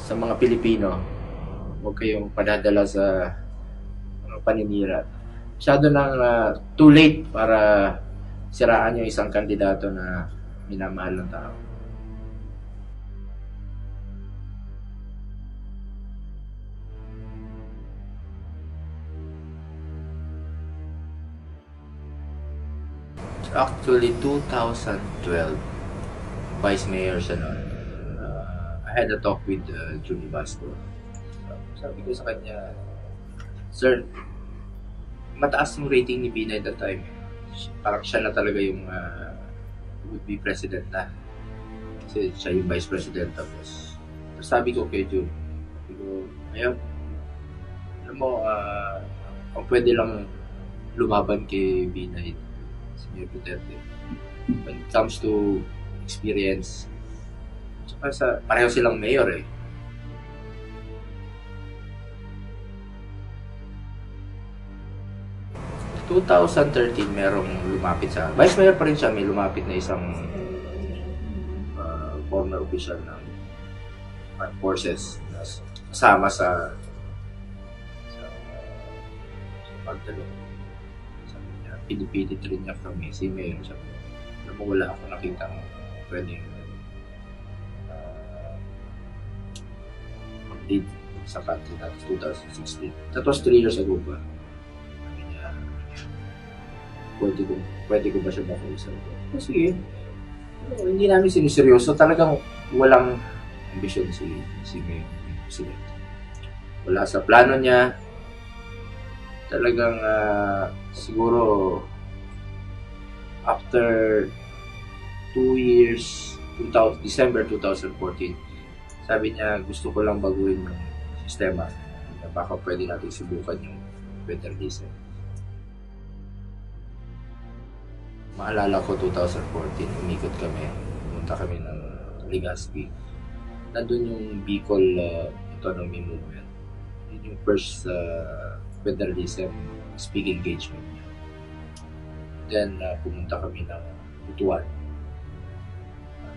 sa mga Pilipino, huwag kayong padadala sa mga paninira. Masyado nang too late para siraan yung isang kandidato na minamahal ng tao. Actually, 2012, Vice Mayor siya noon. I had a talk with Julie Basco. Sabi ko sa kanya, Sir, mataas yung rating ni Binay that time. Parang siya na talaga yung would-be president na. Kasi siya yung vice president. Tapos sabi ko kay June, sabi ko, ayun, alam mo, ang pwede lang lumaban kay Binay, si Mayor Duterte. When it comes to experience, tsaka pareho silang mayor eh. Noong 2013, merong lumapit sa... Vice Mayor pa rin siya, may lumapit na isang former official ng armed forces na kasama sa pagdalo. Sabi niya, pinipilit rin niya kami, si Mayor. Sabi niya, alam mo, wala ako nakita pwedeng mag-lead sa country. That was 2016. That was 3 years ago pa. Pwede ko ba siya makausap? Sige. Hindi namin siniseryoso. Talagang walang ambisyon si Mayor President. Wala sa plano niya. Talagang siguro after 2 years, December 2014, sabi niya, gusto ko lang baguhin yung sistema. Baka pwede natin subukan yung federalism. Maalala ko 2014, umikot kami. Pumunta kami ng Legazpi. Nandun yung Bicol Autonomy Movement. Yun yung first federalism speaking engagement niya. Then, pumunta kami ng Butuan.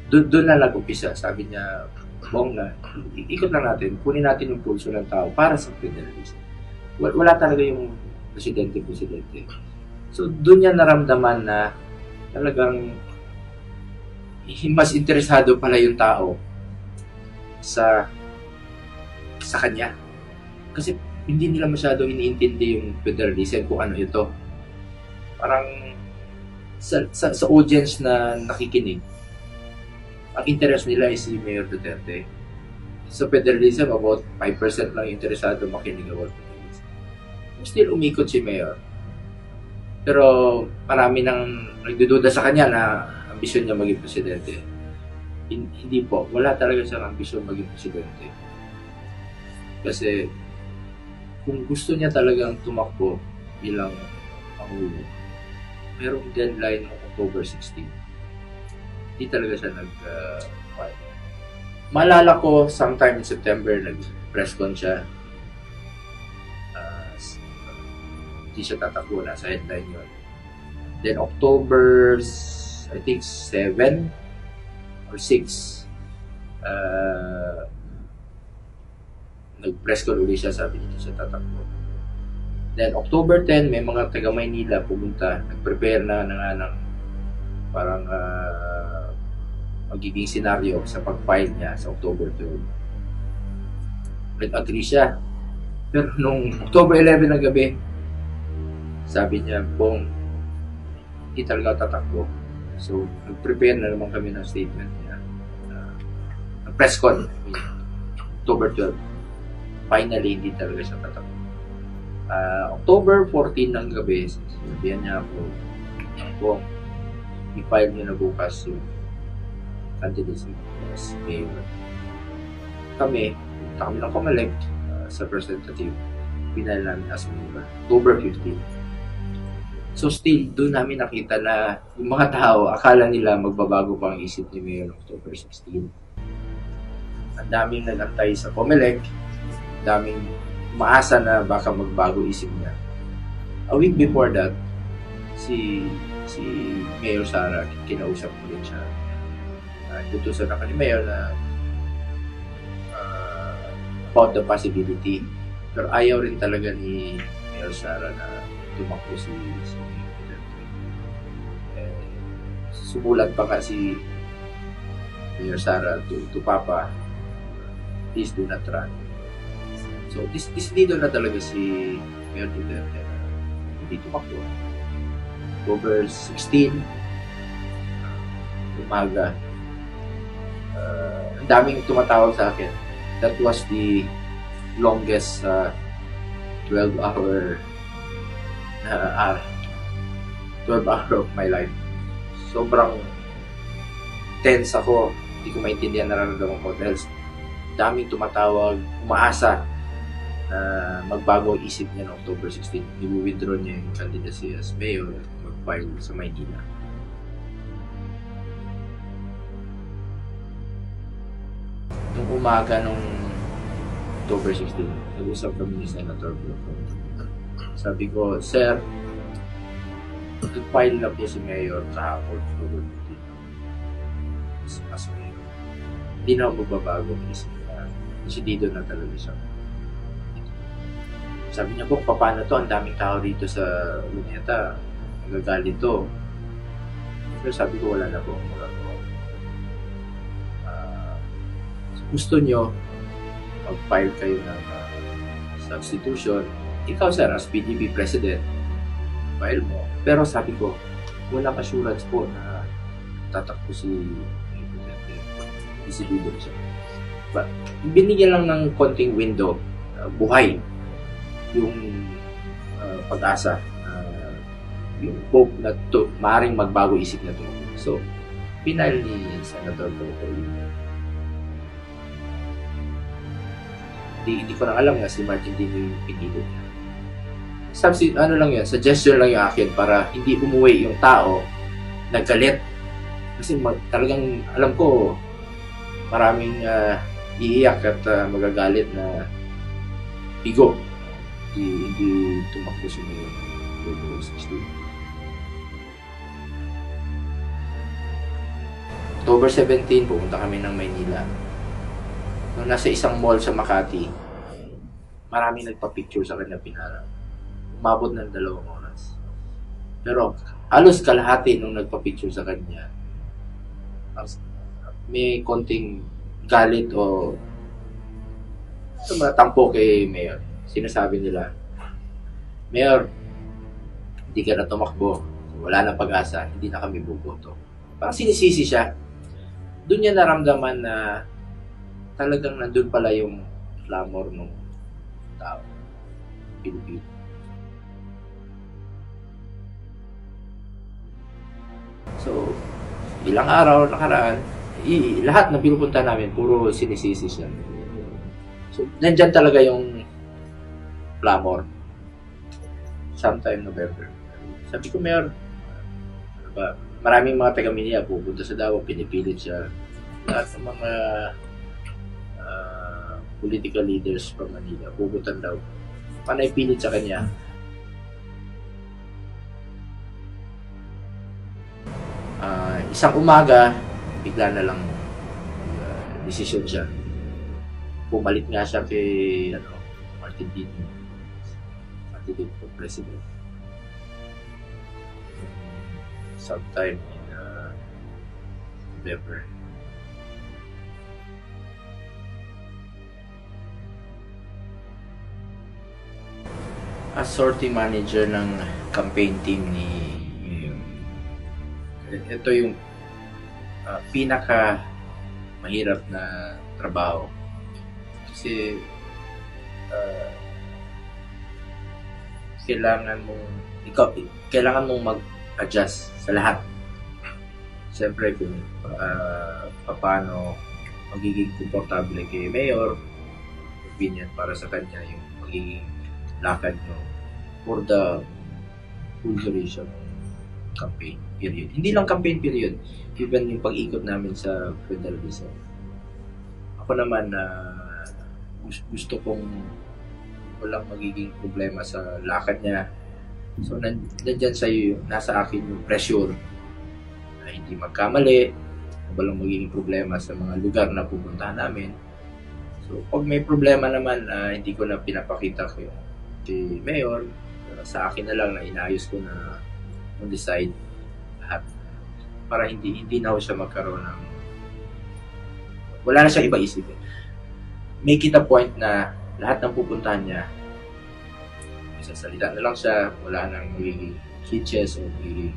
Doon na nag-upisa. Sabi niya, Bong na, ikot lang natin, kunin natin yung pulso ng tao para sa federalism. Wala talaga yung presidente. So, doon niya naramdaman na talagang mas interesado pala yung tao sa kanya. Kasi hindi nila masyado iniintindi yung federalism kung ano ito. Parang sa audience na nakikinig, ang interest nila is si Mayor Duterte. Sa federalism, about 5% lang interesado makinig about federalism. Still umikot si Mayor. Pero marami nang nagdududa sa kanya na ambisyon niya maging presidente. Hindi po. Wala talaga siyang ambisyon maging presidente. Kasi kung gusto niya talagang tumakbo bilang Pangulo, merong deadline ng October 16. Hindi talaga siya nag-file. Maalala ko, sometime in September, nag-press con siya. Hindi siya tatakbo, nasa headline yun. Then October, I think 7 or 6, nag-press con ulit siya, sabi niya siya tatakbo. Then October 10, may mga taga Maynila pumunta, nag-prepare na nga ng parang magiging senaryo sa pag-file niya sa October 12. Nag-agree siya. Pero nung October 11 ng gabi, sabi niya, Bong, hindi talaga tatakbo. So, nag-prepare na naman kami ng statement niya. Press con, October 12. Finally, hindi talaga siya tatakbo. October 14 ng gabi, sabihan niya ako, Bong, i-file niyo na bukas yung candidacy as mayor. Kami ng Comelec sa representative, pinal namin as mayor. October 15. So still, doon namin nakita na yung mga tao, akala nila magbabago pa ang isip ni Mayor October 16. Ang daming nagantay sa Comelec, daming umaasa na baka magbago isip niya. A week before that, si Mayor Sara, kinausap ko rin siya. Tutusan ako ni Mayor na about the possibility. Pero ayaw rin talaga ni Mayor Sara na tumakbo si Duterte. Sumulat pa kasi Mayor Sara to Papa, please do not run. So, this leader na talaga si Mayor Duterte na hindi tumakbo. October 16, umaga, ang daming tumatawag sa akin. That was the longest 12-hour 12 hour of my life. Sobrang tense ako. Hindi ko maintindihan nararamdaman ko dahil daming tumatawag, umaasa na magbago ang isip niya noong October 16. I-withdraw niya yung candidacy as mayor at mag-file sa Maynila. Nung umaga nung October 16, nag-usap kami ni Senator Blanco. Sabi ko, Sir, nag-file na po si Mayor kahapon October 15 as Mayor. Hindi na ako magbabago ang isip na desidido na talaga siya. Sabi niya po, paano to? Ang daming tao dito sa Luneta. Nagagalit to. Pero sabi ko, wala na po akong magagawa. Gusto nyo, mag-file kayo ng substitution. Ikaw, sir, as PDP president, file mo. Pero sabi ko, walang assurance po na tatakbo si Presidente. Desidido siya. But, binigyan lang ng konting window, buhay, yung pag-asa, yung hope na maaaring magbago isip na ito. So, pinal ni Senator Blanco. Hindi ko na alam nga si Martin Dino yung pinili niya. Ano lang yun, suggestion lang yung akin para hindi umuwi yung tao naggalit. Kasi talagang alam ko maraming iiyak at magagalit na bigo. Hindi tumakbo siya ngayon. October 17, pumunta kami ng Maynila. Nung nasa isang mall sa Makati, maraming nagpa-picture sa kanya pinarang. Umabot ng 2 oras. Pero halos kalahati nung nagpa-picture sa kanya, may konting galit o tampo kay Mayor. Sinasabi nila, Mayor, hindi ka na tumakbo. Wala na pag-asa. Hindi na kami buboto. Parang sinisisi siya. Doon niya naramdaman na talagang nandun pala yung clamor ng tao. Pilipino. So, ilang araw nakaraan, lahat na pinupunta namin, puro sinisisi siya. So, nandyan talaga yung clamor. Sometime November. Sabi ko, Mayor, ano ba, maraming mga taga-Manila pupunta sa Davao, pinipilit siya. Lahat ng mga political leaders from Manila pupunta daw. Panay pilit sa kanya. Isang umaga, bigla na lang decision siya. Bumalik nga siya kay Martin Dino. Martin Dino for president. Sometime in November. As sorting manager ng campaign team ni ito yung pinaka mahirap na trabaho kasi kailangan mong mag-adjust sa lahat. Siyempre kung paano magiging komportable kay Mayor, opinion para sa kanya yung magiging lakad nyo for the full duration campaign period. Hindi lang campaign period, even yung pag-ikot namin sa Federal Reserve. Ako naman gusto kong walang magiging problema sa lakad niya. So, nandyan sa'yo, nasa akin yung pressure na hindi magkamali, walang magiging problema sa mga lugar na pupuntahan namin. So, So, pag may problema naman na hindi ko na pinapakita ko yung si Mayor, sa akin na lang na inayos ko na on the side lahat para hindi na ako siya magkaroon ng wala na siyang iba isipin. Make it a point na lahat ng pupuntahan niya sasalita na lang siya, wala nang magiging hitches o magiging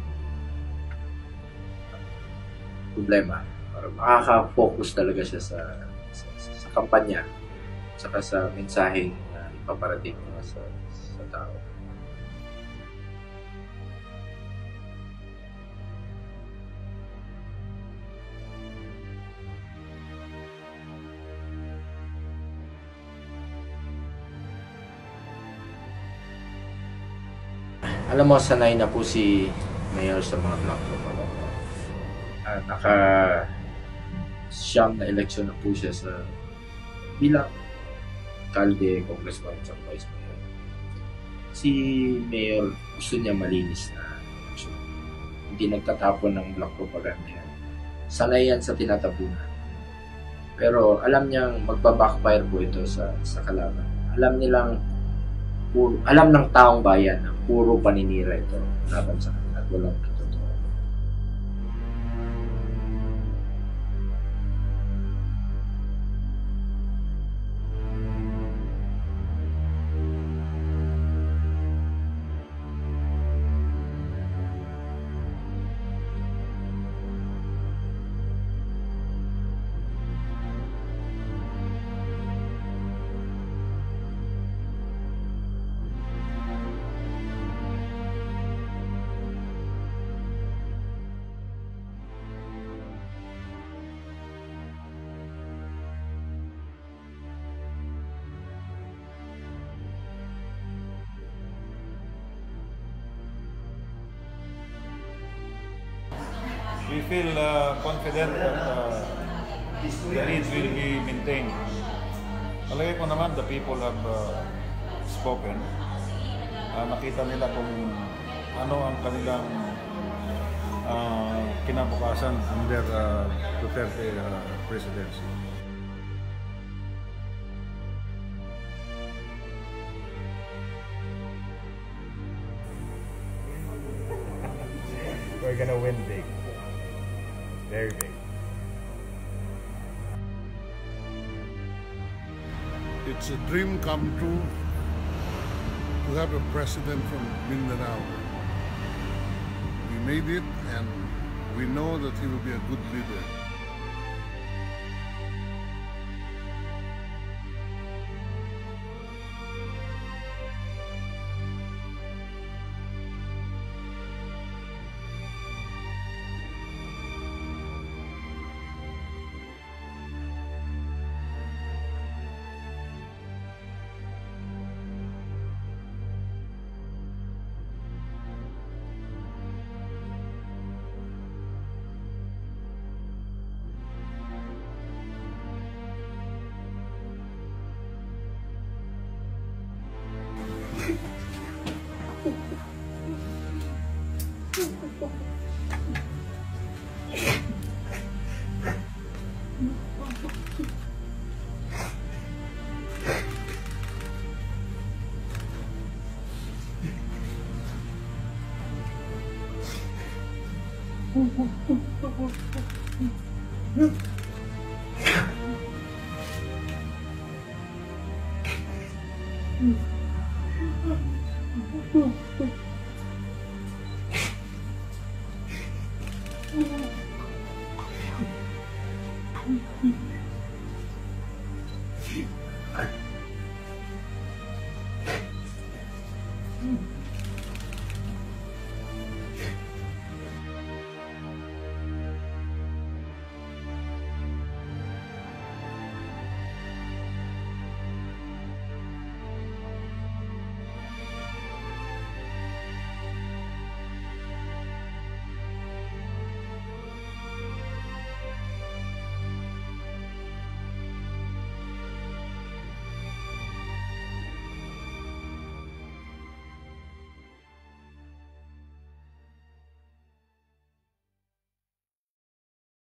problema. Para makaka-focus talaga siya sa kampanya saka sa mensaheng na ipaparating niya sa tao. Alam mo, sanay na po si Mayor sa mga black propaganda. Naka-siyam na eleksyon na po siya sa bilang kalde, congressman, at vice mayor. Si Mayor gusto niya malinis na eleksyon. Hindi nagtatapon ng black propaganda. Sanay yan sa tinatapunan. Pero alam niyang magbabackfire po ito sa kalaban. Alam ng taong bayan na puro paninira ito laban sa kanila at walang totoo. We feel confident that the lead will be maintained. Palagay ko naman, the people have spoken. Nakita nila kung ano ang kanilang kinabukasan under Duterte presidency. We're gonna win big. Very big. It's a dream come true to have a president from Mindanao. We made it, and we know that he will be a good leader. Mm.